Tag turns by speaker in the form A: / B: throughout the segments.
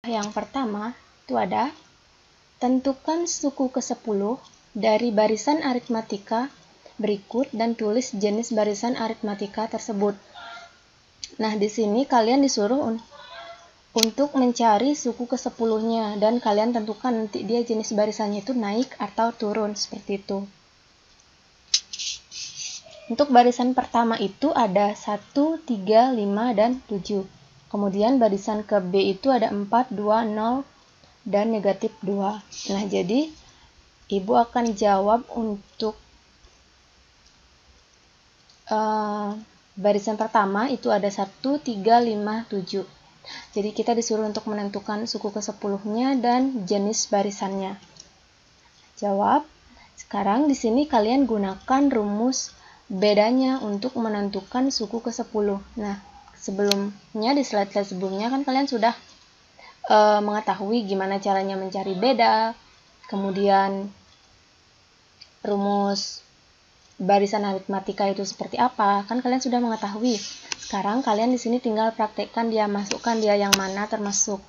A: yang pertama itu ada tentukan suku ke-10 dari barisan aritmatika berikut dan tulis jenis barisan aritmatika tersebut. Nah, di sini kalian disuruh untuk mencari suku ke-10-nya dan kalian tentukan nanti dia jenis barisannya itu naik atau turun seperti itu. Untuk barisan pertama itu ada 1, 3, 5, dan 7. Kemudian barisan ke B itu ada 4, 2, 0, dan negatif 2. Nah, jadi Ibu akan jawab untuk barisan pertama itu ada 1, 3, 5, 7. Jadi kita disuruh untuk menentukan suku ke-10-nya dan jenis barisannya. Jawab. Sekarang di sini kalian gunakan rumus bedanya untuk menentukan suku ke-10. Nah, sebelumnya di slide-slide sebelumnya kan kalian sudah mengetahui gimana caranya mencari beda, kemudian rumus barisan aritmatika itu seperti apa, kan kalian sudah mengetahui. Sekarang kalian di sini tinggal praktekkan dia, masukkan dia yang mana termasuk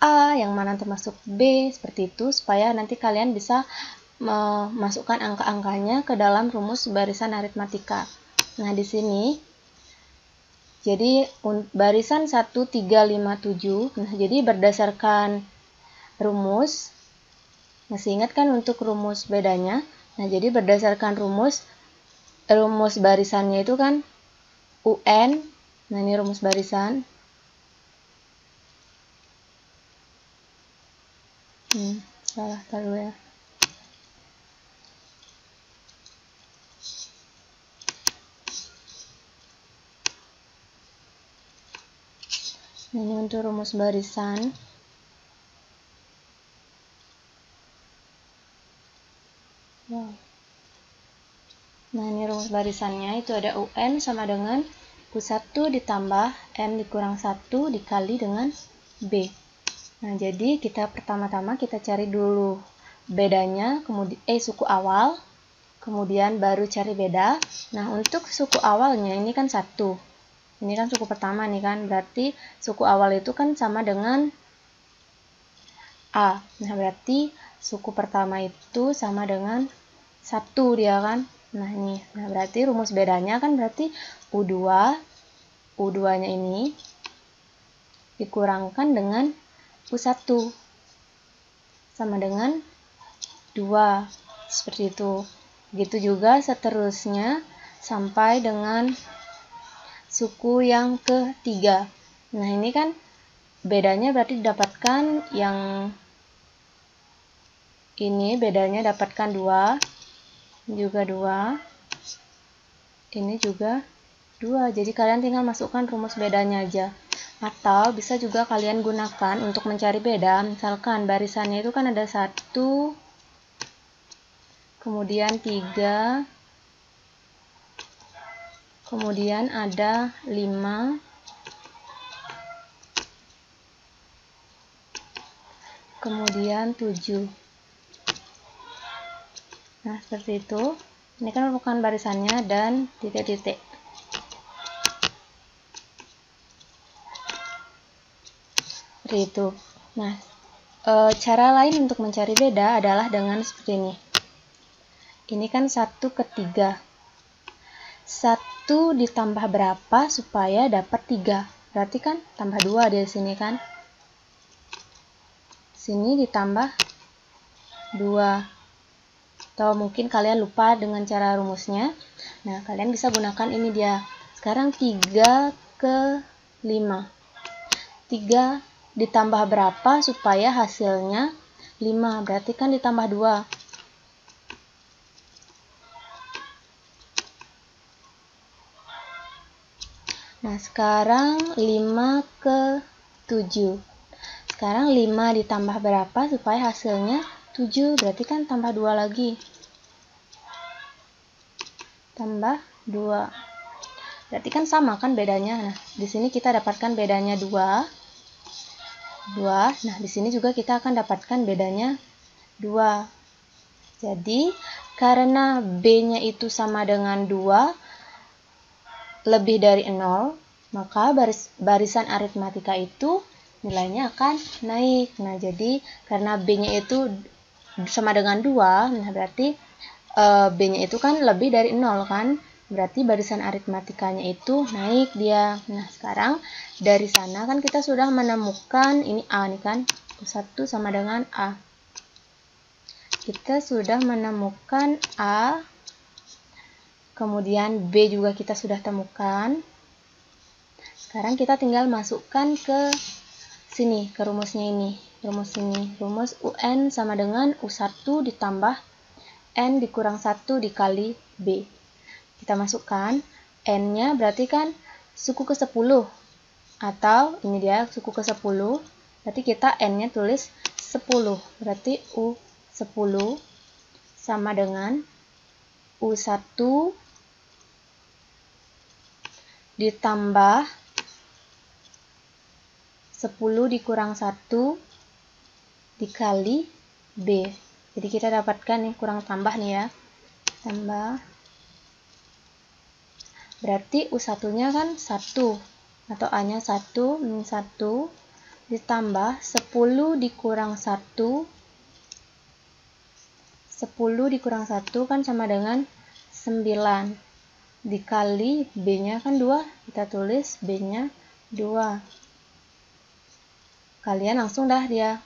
A: A, yang mana termasuk B, seperti itu, supaya nanti kalian bisa memasukkan angka-angkanya ke dalam rumus barisan aritmatika. Nah, di sini jadi barisan 1, 3, 5, 7. Nah, jadi berdasarkan rumus, masih ingat kan untuk rumus bedanya? Nah, jadi berdasarkan rumus barisannya itu kan UN. Nah, ini rumus barisan. Salah, taruh ya. Nah, ini untuk rumus barisan. Nah, ini rumus barisannya itu ada UN sama dengan U1 ditambah M dikurang 1 dikali dengan B. Nah, jadi kita pertama-tama kita cari dulu bedanya, kemudian suku awal, kemudian baru cari beda. Nah, untuk suku awalnya ini kan 1. Ini kan suku pertama nih kan, berarti suku awal itu kan sama dengan A. Nah, berarti suku pertama itu sama dengan 1 dia kan. Nah, ini. Nah, berarti rumus bedanya kan berarti U2-nya ini dikurangkan dengan U1 sama dengan 2. Seperti itu. Begitu juga seterusnya sampai dengan suku yang ketiga. Nah, ini kan bedanya berarti didapatkan yang ini bedanya dapatkan 2. Juga 2, ini juga 2. Jadi kalian tinggal masukkan rumus bedanya aja. Atau bisa juga kalian gunakan untuk mencari beda. Misalkan barisannya itu kan ada 1, kemudian 3, kemudian ada 5, kemudian 7. Nah, seperti itu. Ini kan merupakan barisannya dan titik-titik. Seperti itu. Nah, cara lain untuk mencari beda adalah dengan seperti ini. Ini kan 1 ke 3. 1 ditambah berapa supaya dapat 3? Berarti kan tambah 2 di sini kan. Sini ditambah 2. Atau mungkin kalian lupa dengan cara rumusnya. Nah, kalian bisa gunakan ini dia. Sekarang 3 ke 5. 3 ditambah berapa supaya hasilnya 5? Berarti kan ditambah 2. Nah, sekarang 5 ke 7. Sekarang 5 ditambah berapa supaya hasilnya 7? Berarti kan tambah 2 lagi. Tambah 2. Berarti kan sama kan bedanya. Nah, di sini kita dapatkan bedanya 2. Nah, di sini juga kita akan dapatkan bedanya 2. Jadi, karena B-nya itu sama dengan 2 lebih dari 0, maka barisan aritmatika itu nilainya akan naik. Nah, jadi karena B-nya itu sama dengan 2, nah berarti B-nya itu kan lebih dari 0 kan? Berarti barisan aritmatikanya itu naik dia. Nah, sekarang dari sana kan kita sudah menemukan ini A nih kan. U1 sama dengan A. Kita sudah menemukan A. Kemudian B juga kita sudah temukan. Sekarang kita tinggal masukkan ke sini, ke rumusnya ini. Rumus ini. Rumus UN sama dengan U1 ditambah N dikurang 1 dikali B. Kita masukkan, N-nya berarti kan suku ke-10. Atau ini dia suku ke-10. Berarti kita N-nya tulis 10. Berarti U10 sama dengan U1 ditambah 10 dikurang 1 dikali B. Jadi kita dapatkan nih kurang tambah nih ya. Tambah. Berarti U1-nya kan 1 atau A-nya 1 min 1 ditambah 10 dikurang 1. 10 dikurang 1 kan sama dengan 9 dikali B-nya kan 2. Kita tulis B-nya 2. Kalian langsung dah dia.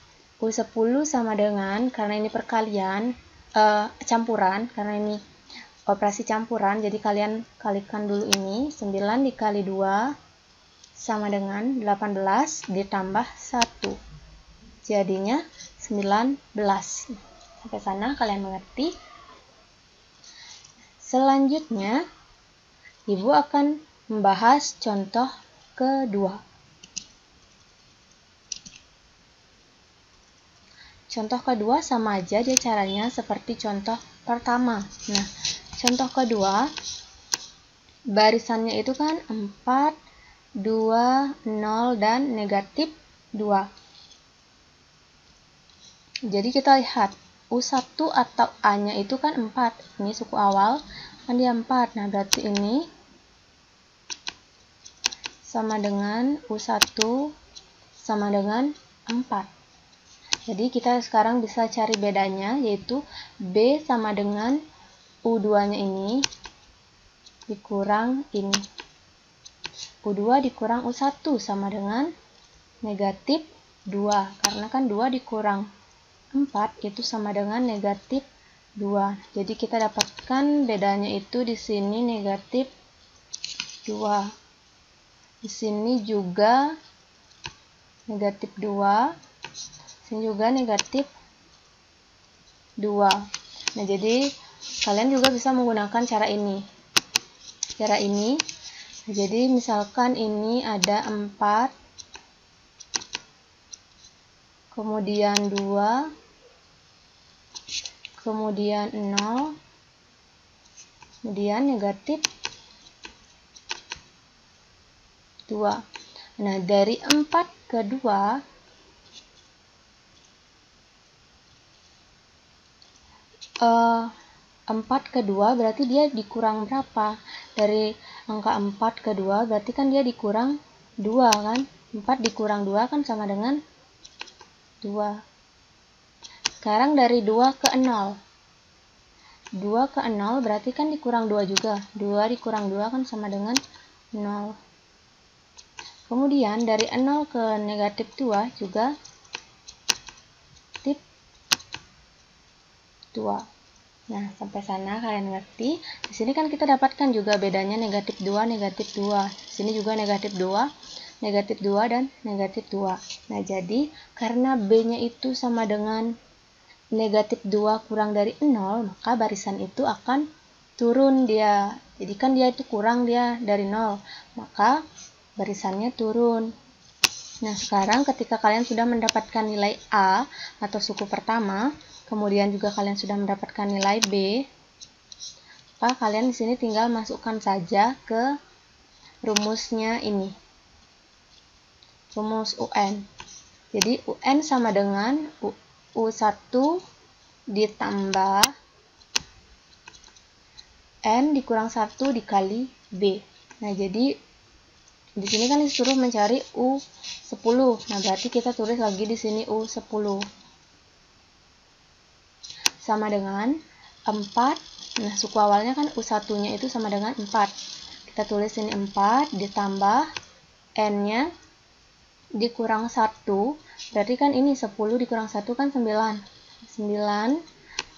A: U10 sama dengan, karena ini perkalian, campuran, karena ini operasi campuran, jadi kalian kalikan dulu ini, 9 dikali 2 sama dengan 18 ditambah 1. Jadinya 19. Sampai sana kalian mengerti? Selanjutnya, Ibu akan membahas contoh kedua. Contoh kedua sama aja dia caranya seperti contoh pertama. Nah, contoh kedua, barisannya itu kan 4, 2, 0, dan negatif 2. Jadi kita lihat, U1 atau A-nya itu kan 4. Ini suku awal, kan dia 4. Nah, berarti ini sama dengan U1 sama dengan 4. Jadi kita sekarang bisa cari bedanya, yaitu B sama dengan U2-nya ini dikurang ini. U2 dikurang U1 sama dengan negatif 2. Karena kan 2 dikurang 4 itu sama dengan negatif 2. Jadi kita dapatkan bedanya itu di sini negatif 2. Di sini juga negatif 2. Sini juga negatif 2. Nah, jadi kalian juga bisa menggunakan cara ini. Cara ini. Nah, jadi misalkan ini ada 4, kemudian 2, kemudian 0, kemudian negatif 2. Nah, dari 4 ke 2, 4 ke 2 berarti dia dikurang berapa? Dari angka 4 ke 2 berarti kan dia dikurang 2 kan? 4 dikurang 2 kan sama dengan 2. Sekarang dari 2 ke 0. 2 ke 0 berarti kan dikurang 2 juga. 2 dikurang 2 kan sama dengan 0. Kemudian dari 0 ke negatif 2 juga negatif 2. Nah, sampai sana kalian ngerti. Di sini kan kita dapatkan juga bedanya negatif 2, negatif 2. Di sini juga negatif 2, negatif 2, dan negatif 2. Nah, jadi karena B-nya itu sama dengan negatif 2 kurang dari 0, maka barisan itu akan turun dia. Jadi kan dia itu kurang dia dari 0, maka barisannya turun. Nah, sekarang ketika kalian sudah mendapatkan nilai A atau suku pertama, kemudian juga kalian sudah mendapatkan nilai B, maka kalian di sini tinggal masukkan saja ke rumusnya ini. Rumus UN. Jadi UN sama dengan U1 ditambah N dikurang 1 dikali B. Nah, jadi Di sini kan disuruh mencari U10. Nah, berarti kita tulis lagi di sini U10. Sama dengan 4. Nah, suku awalnya kan U1-nya itu sama dengan 4. Kita tulis ini 4 ditambah N-nya dikurang 1. Berarti kan ini 10 dikurang 1 kan 9. 9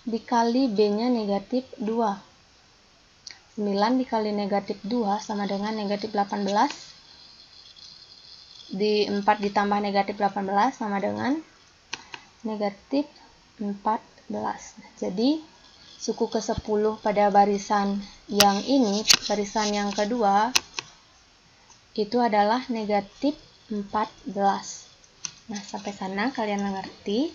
A: dikali B-nya negatif 2. 9 dikali negatif 2 sama dengan negatif 18. Di 4 ditambah negatif 18 sama dengan negatif 14. Jadi, suku ke-10 pada barisan yang ini, barisan yang kedua, itu adalah negatif 14. Nah, sampai sana kalian mengerti?